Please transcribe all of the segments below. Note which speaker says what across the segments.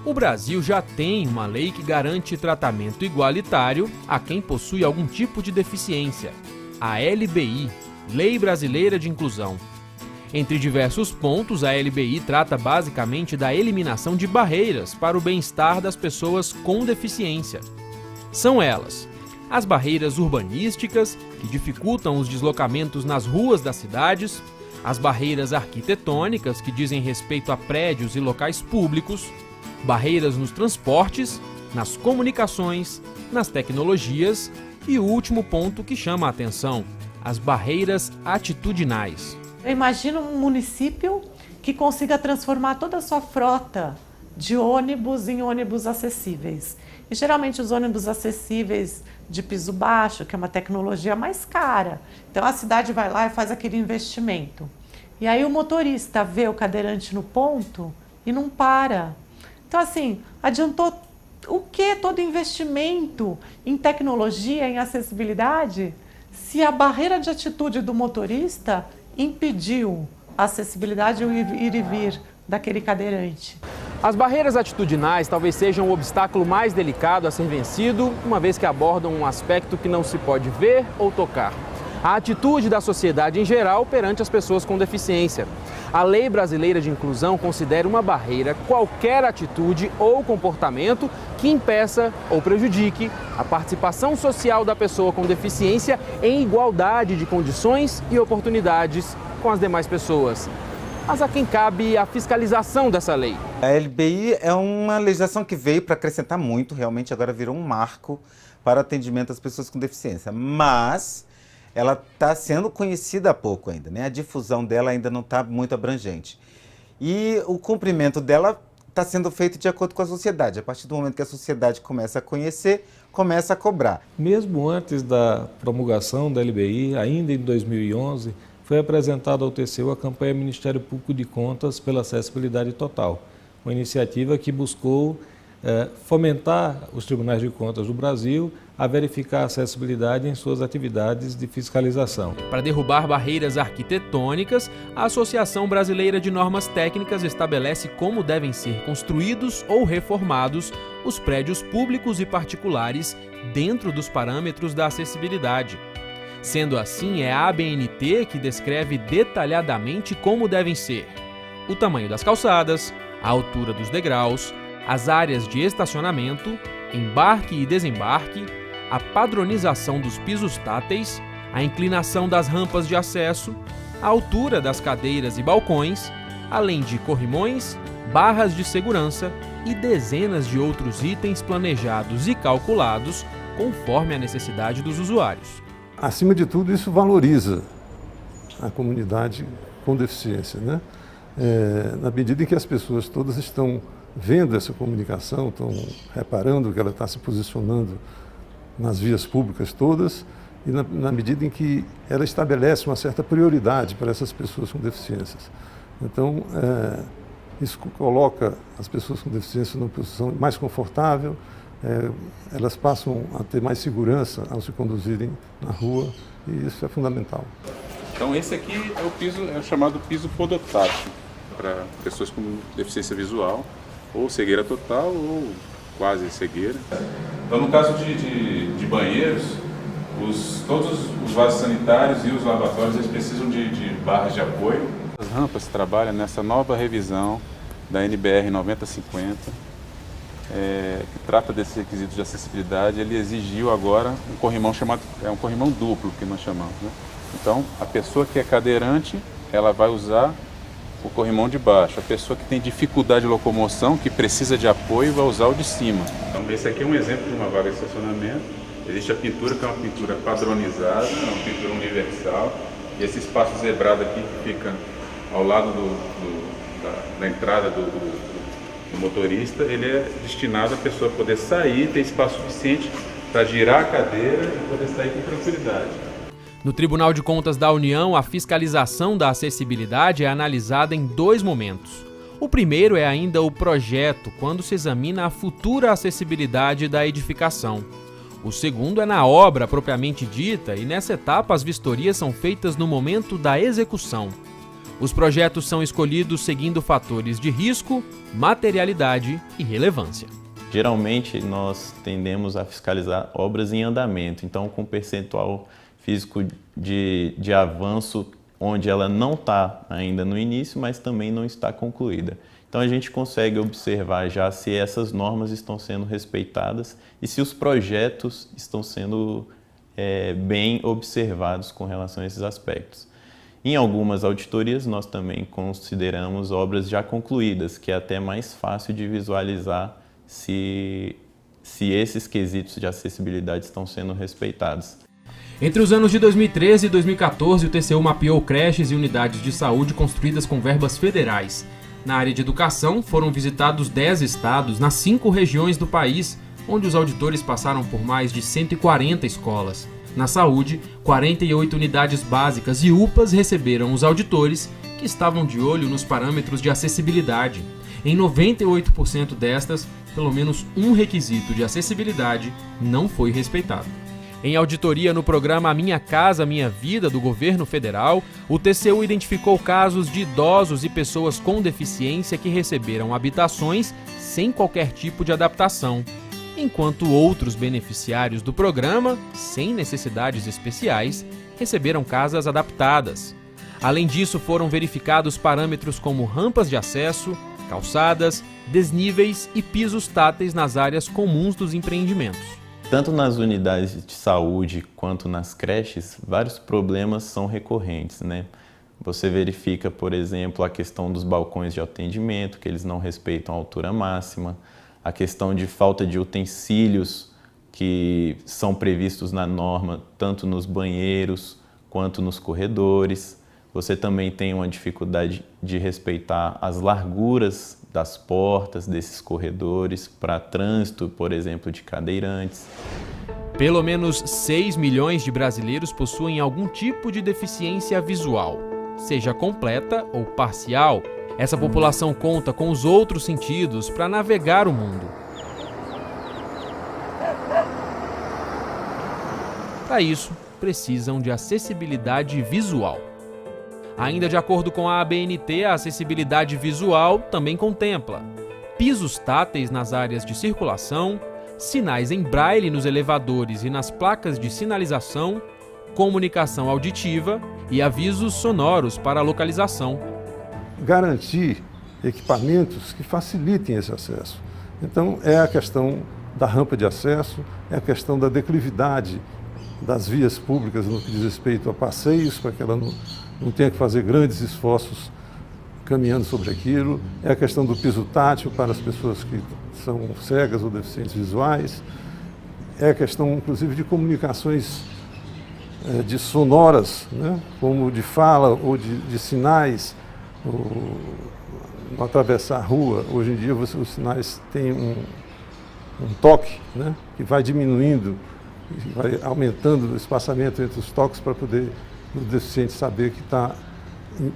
Speaker 1: O Brasil já tem uma lei que garante tratamento igualitário a quem possui algum tipo de deficiência, a LBI, Lei Brasileira de Inclusão. Entre diversos pontos, a LBI trata basicamente da eliminação de barreiras para o bem-estar das pessoas com deficiência. São elas: as barreiras urbanísticas, que dificultam os deslocamentos nas ruas das cidades, as barreiras arquitetônicas, que dizem respeito a prédios e locais públicos, barreiras nos transportes, nas comunicações, nas tecnologias e o último ponto que chama a atenção, as barreiras atitudinais.
Speaker 2: Eu imagino um município que consiga transformar toda a sua frota de ônibus em ônibus acessíveis. E geralmente os ônibus acessíveis de piso baixo, que é uma tecnologia mais cara. Então a cidade vai lá e faz aquele investimento. E aí o motorista vê o cadeirante no ponto e não para. Então assim, adiantou o que todo investimento em tecnologia, em acessibilidade, se a barreira de atitude do motorista impediu a acessibilidade e o ir e vir daquele cadeirante.
Speaker 1: As barreiras atitudinais talvez sejam o obstáculo mais delicado a ser vencido, uma vez que abordam um aspecto que não se pode ver ou tocar: a atitude da sociedade em geral perante as pessoas com deficiência. A Lei Brasileira de Inclusão considera uma barreira qualquer atitude ou comportamento que impeça ou prejudique a participação social da pessoa com deficiência em igualdade de condições e oportunidades com as demais pessoas. Mas a quem cabe a fiscalização dessa lei?
Speaker 3: A LBI é uma legislação que veio para acrescentar muito, realmente agora virou um marco para atendimento às pessoas com deficiência, mas ela está sendo conhecida há pouco ainda, né? A difusão dela ainda não está muito abrangente. E o cumprimento dela está sendo feito de acordo com a sociedade. A partir do momento que a sociedade começa a conhecer, começa a cobrar.
Speaker 4: Mesmo antes da promulgação da LBI, ainda em 2011, foi apresentada ao TCU a campanha Ministério Público de Contas pela Acessibilidade Total, uma iniciativa que buscou fomentar os tribunais de contas do Brasil a verificar a acessibilidade em suas atividades de fiscalização.
Speaker 1: Para derrubar barreiras arquitetônicas, a Associação Brasileira de Normas Técnicas estabelece como devem ser construídos ou reformados os prédios públicos e particulares dentro dos parâmetros da acessibilidade. Sendo assim, é a ABNT que descreve detalhadamente como devem ser o tamanho das calçadas, a altura dos degraus, as áreas de estacionamento, embarque e desembarque, a padronização dos pisos táteis, a inclinação das rampas de acesso, a altura das cadeiras e balcões, além de corrimões, barras de segurança e dezenas de outros itens planejados e calculados conforme a necessidade dos usuários.
Speaker 5: Acima de tudo, isso valoriza a comunidade com deficiência, né? Na medida em que as pessoas todas estão vendo essa comunicação, estão reparando que ela está se posicionando nas vias públicas todas e na medida em que ela estabelece uma certa prioridade para essas pessoas com deficiências. Então, isso coloca as pessoas com deficiência numa posição mais confortável, elas passam a ter mais segurança ao se conduzirem na rua e isso é fundamental.
Speaker 6: Então esse aqui é o piso, é o chamado piso podotátil para pessoas com deficiência visual, ou cegueira total ou quase cegueira. Então no caso de banheiros, todos os vasos sanitários e os lavatórios eles precisam de barras de apoio. As rampas trabalham nessa nova revisão da NBR 9050, que trata desses requisitos de acessibilidade. Ele exigiu agora um corrimão chamado, um corrimão duplo que nós chamamos, né? Então a pessoa que é cadeirante, ela vai usar o corrimão de baixo. A pessoa que tem dificuldade de locomoção, que precisa de apoio, vai usar o de cima. Então esse aqui é um exemplo de uma vaga de estacionamento. Existe a pintura, que é uma pintura padronizada, é uma pintura universal. E esse espaço zebrado aqui que fica ao lado da entrada do motorista, ele é destinado a pessoa poder sair, ter espaço suficiente para girar a cadeira e poder sair com tranquilidade.
Speaker 1: No Tribunal de Contas da União, a fiscalização da acessibilidade é analisada em dois momentos. O primeiro é ainda o projeto, quando se examina a futura acessibilidade da edificação. O segundo é na obra propriamente dita e nessa etapa as vistorias são feitas no momento da execução. Os projetos são escolhidos seguindo fatores de risco, materialidade e relevância.
Speaker 7: Geralmente, nós tendemos a fiscalizar obras em andamento, então com percentual físico de avanço onde ela não está ainda no início, mas também não está concluída. Então a gente consegue observar já se essas normas estão sendo respeitadas e se os projetos estão sendo bem observados com relação a esses aspectos. Em algumas auditorias nós também consideramos obras já concluídas, que é até mais fácil de visualizar se esses quesitos de acessibilidade estão sendo respeitados.
Speaker 1: Entre os anos de 2013 e 2014, o TCU mapeou creches e unidades de saúde construídas com verbas federais. Na área de educação, foram visitados 10 estados nas 5 regiões do país, onde os auditores passaram por mais de 140 escolas. Na saúde, 48 unidades básicas e UPAs receberam os auditores que estavam de olho nos parâmetros de acessibilidade. Em 98% destas, pelo menos um requisito de acessibilidade não foi respeitado. Em auditoria no programa A Minha Casa, Minha Vida do governo federal, o TCU identificou casos de idosos e pessoas com deficiência que receberam habitações sem qualquer tipo de adaptação, enquanto outros beneficiários do programa, sem necessidades especiais, receberam casas adaptadas. Além disso, foram verificados parâmetros como rampas de acesso, calçadas, desníveis e pisos táteis nas áreas comuns dos empreendimentos.
Speaker 7: Tanto nas unidades de saúde quanto nas creches, vários problemas são recorrentes, né? Você verifica, por exemplo, a questão dos balcões de atendimento, que eles não respeitam a altura máxima, a questão de falta de utensílios que são previstos na norma, tanto nos banheiros quanto nos corredores. Você também tem uma dificuldade de respeitar as larguras das portas desses corredores para trânsito, por exemplo, de cadeirantes.
Speaker 1: Pelo menos 6 milhões de brasileiros possuem algum tipo de deficiência visual, seja completa ou parcial. Essa população conta com os outros sentidos para navegar o mundo. Para isso, precisam de acessibilidade visual. Ainda de acordo com a ABNT, a acessibilidade visual também contempla pisos táteis nas áreas de circulação, sinais em braille nos elevadores e nas placas de sinalização, comunicação auditiva e avisos sonoros para a localização.
Speaker 5: Garantir equipamentos que facilitem esse acesso. Então, é a questão da rampa de acesso, é a questão da declividade das vias públicas no que diz respeito a passeios, para que ela não tenha que fazer grandes esforços caminhando sobre aquilo. É a questão do piso tátil para as pessoas que são cegas ou deficientes visuais. É a questão, inclusive, de comunicações de sonoras, né? Como de fala ou de sinais. No atravessar a rua, hoje em dia os sinais têm um toque, né? Que vai diminuindo, vai aumentando o espaçamento entre os toques para poder o deficiente saber que está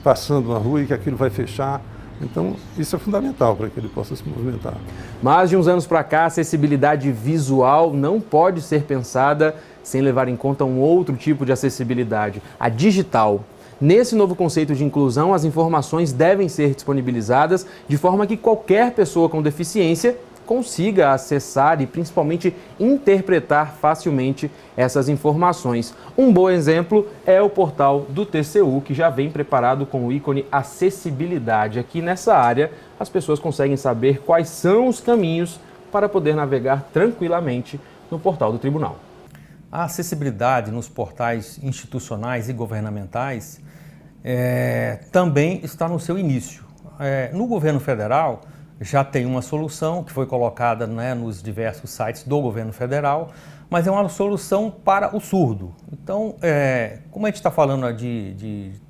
Speaker 5: passando na rua e que aquilo vai fechar. Então, isso é fundamental para que ele possa se movimentar.
Speaker 1: Mas de uns anos para cá, a acessibilidade visual não pode ser pensada sem levar em conta um outro tipo de acessibilidade, a digital. Nesse novo conceito de inclusão, as informações devem ser disponibilizadas de forma que qualquer pessoa com deficiência consiga acessar e principalmente interpretar facilmente essas informações. Um bom exemplo é o portal do TCU, que já vem preparado com o ícone acessibilidade. Aqui nessa área, as pessoas conseguem saber quais são os caminhos para poder navegar tranquilamente no portal do tribunal.
Speaker 8: A acessibilidade nos portais institucionais e governamentais também está no seu início. No governo federal, já tem uma solução que foi colocada, né, nos diversos sites do governo federal, mas é uma solução para o surdo. Então, como a gente está falando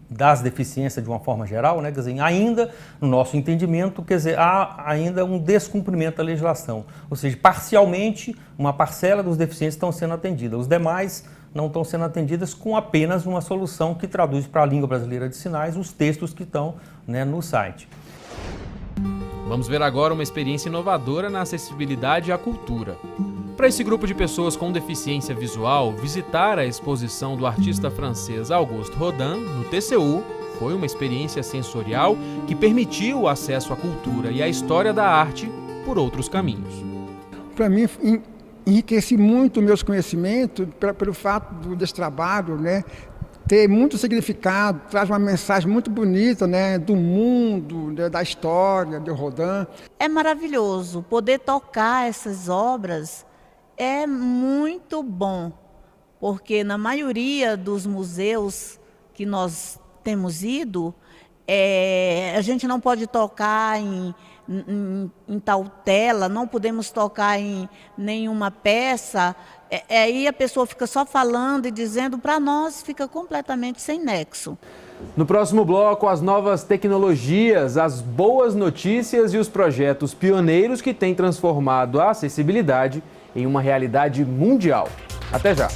Speaker 8: das deficiências de uma forma geral, né, quer dizer, ainda, no nosso entendimento, quer dizer, há ainda um descumprimento da legislação. Ou seja, parcialmente, uma parcela dos deficientes estão sendo atendidas, os demais não estão sendo atendidas com apenas uma solução que traduz para a língua brasileira de sinais os textos que estão, né, no site.
Speaker 1: Vamos ver agora uma experiência inovadora na acessibilidade à cultura. Para esse grupo de pessoas com deficiência visual, visitar a exposição do artista francês Auguste Rodin, no TCU, foi uma experiência sensorial que permitiu o acesso à cultura e à história da arte por outros caminhos.
Speaker 9: Para mim, enriqueci muito meus conhecimentos pelo fato desse trabalho, né, ter muito significado, traz uma mensagem muito bonita, né, do mundo, né, da história de Rodin.
Speaker 10: É maravilhoso poder tocar essas obras, é muito bom, porque na maioria dos museus que nós temos ido, a gente não pode tocar em tal tela, não podemos tocar em nenhuma peça, aí a pessoa fica só falando e dizendo, para nós fica completamente sem nexo.
Speaker 1: No próximo bloco, as novas tecnologias, as boas notícias e os projetos pioneiros que têm transformado a acessibilidade em uma realidade mundial. Até já!